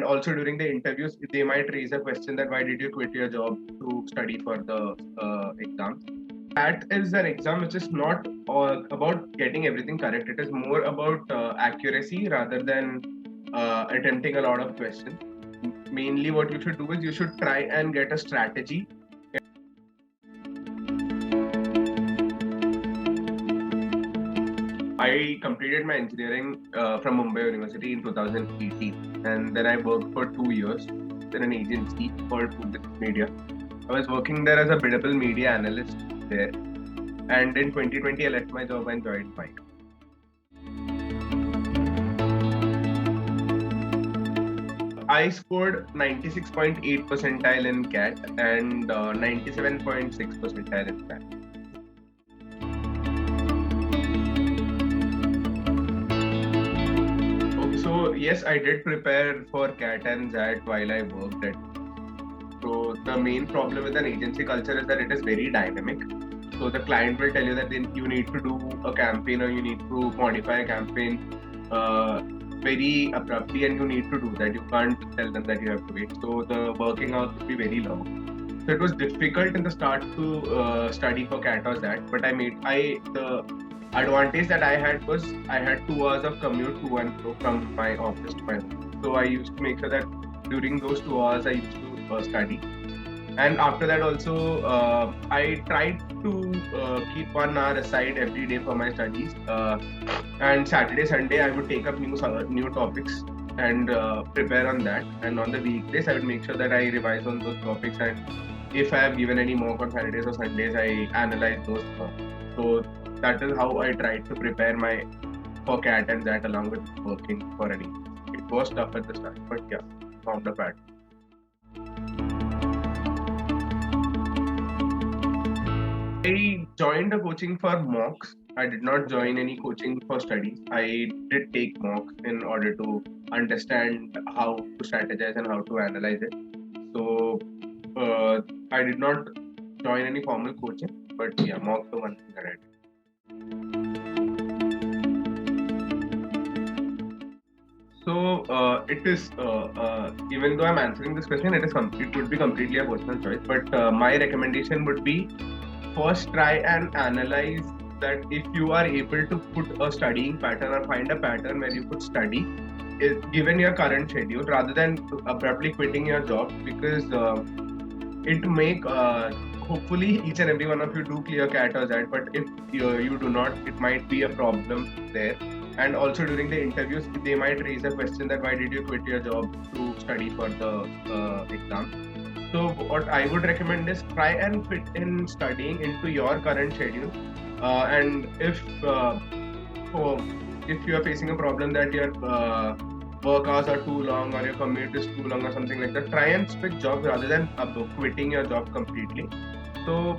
And also during the interviews, they might raise a question that why did you quit your job to study for the exam. That is an exam which is not about getting everything correct. It is more about accuracy rather than attempting a lot of questions. Mainly, what you should do is you should try and get a strategy. I completed my engineering from Mumbai University in 2018, and then I worked for 2 years in an agency called Media. I was working there as a biddable media analyst there, and in 2020 I left my job and joined MICA. I scored 96.8 percentile in CAT and 97.6 percentile in CAT. So yes, I did prepare for CAT and ZAT while I worked at. So the main problem with an agency culture is that it is very dynamic. So the client will tell you that you need to do a campaign or you need to modify a campaign very abruptly, and you need to do that. You can't tell them that you have to wait. So the working hours will be very long. So it was difficult in the start to study for CAT or ZAT, but the advantage that I had was I had 2 hours of commute to and fro from my office to my home. So I used to make sure that during those 2 hours I used to study. And after that also, I tried to keep 1 hour aside every day for my studies. And Saturday, Sunday, I would take up new topics and prepare on that. And on the weekdays, I would make sure that I revise on those topics. And if I have given any mock on Saturdays or Sundays, I analyze those. So that is how I tried to prepare for CAT and ZAT along with working for any. It was tough at the start, but yeah, found a pattern. I joined a coaching for mocks. I did not join any coaching for studies. I did take mocks in order to understand how to strategize and how to analyze it. So I did not join any formal coaching, but yeah, mocks the one thing that I did. So it is even though I'm answering this question, it would be completely a personal choice. But my recommendation would be first try and analyze that if you are able to put a studying pattern or find a pattern where you could study given your current schedule rather than abruptly quitting your job, because it make hopefully each and every one of you do clear CAT or ZAT, but if you do not, it might be a problem there. And also during the interviews, they might raise a question that why did you quit your job to study for the exam. So what I would recommend is try and fit in studying into your current schedule. And if you are facing a problem that your work hours are too long or your commute is too long or something like that, try and switch jobs rather than quitting your job completely. So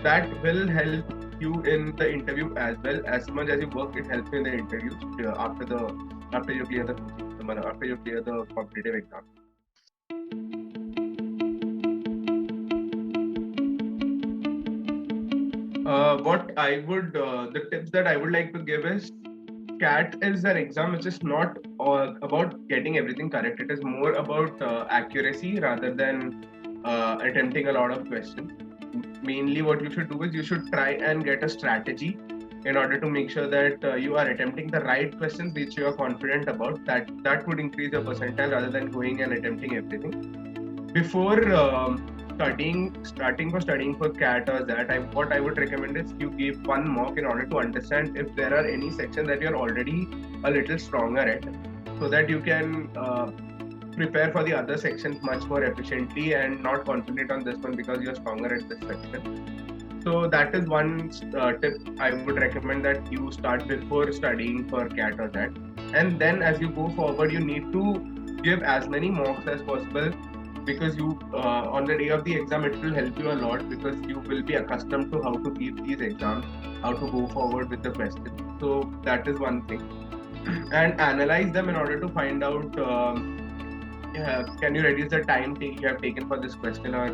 that will help you in the interview as well. As much as you work, it helps you in the interviews after you clear the competitive exam. The tips that I would like to give is CAT is an exam which is not about getting everything correct. It is more about accuracy rather than attempting a lot of questions. Mainly, what you should do is you should try and get a strategy in order to make sure that you are attempting the right questions which you are confident about. That would increase your percentile rather than going and attempting everything. Before starting for CAT or ZAT, what I would recommend is you give 1 mock in order to understand if there are any sections that you're already a little stronger at, so that you can prepare for the other sections much more efficiently and not concentrate on this one because you're stronger at this section. So that is one tip I would recommend, that you start before studying for CAT or ZAT. And then as you go forward, you need to give as many mocks as possible, because you on the day of the exam it will help you a lot, because you will be accustomed to how to give these exams, how to go forward with the questions. So that is one thing. And analyze them in order to find out can you reduce the time you have taken for this question, or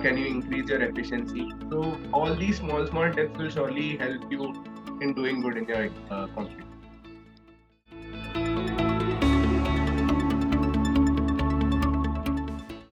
can you increase your efficiency. So all these small tips will surely help you in doing good in your competition.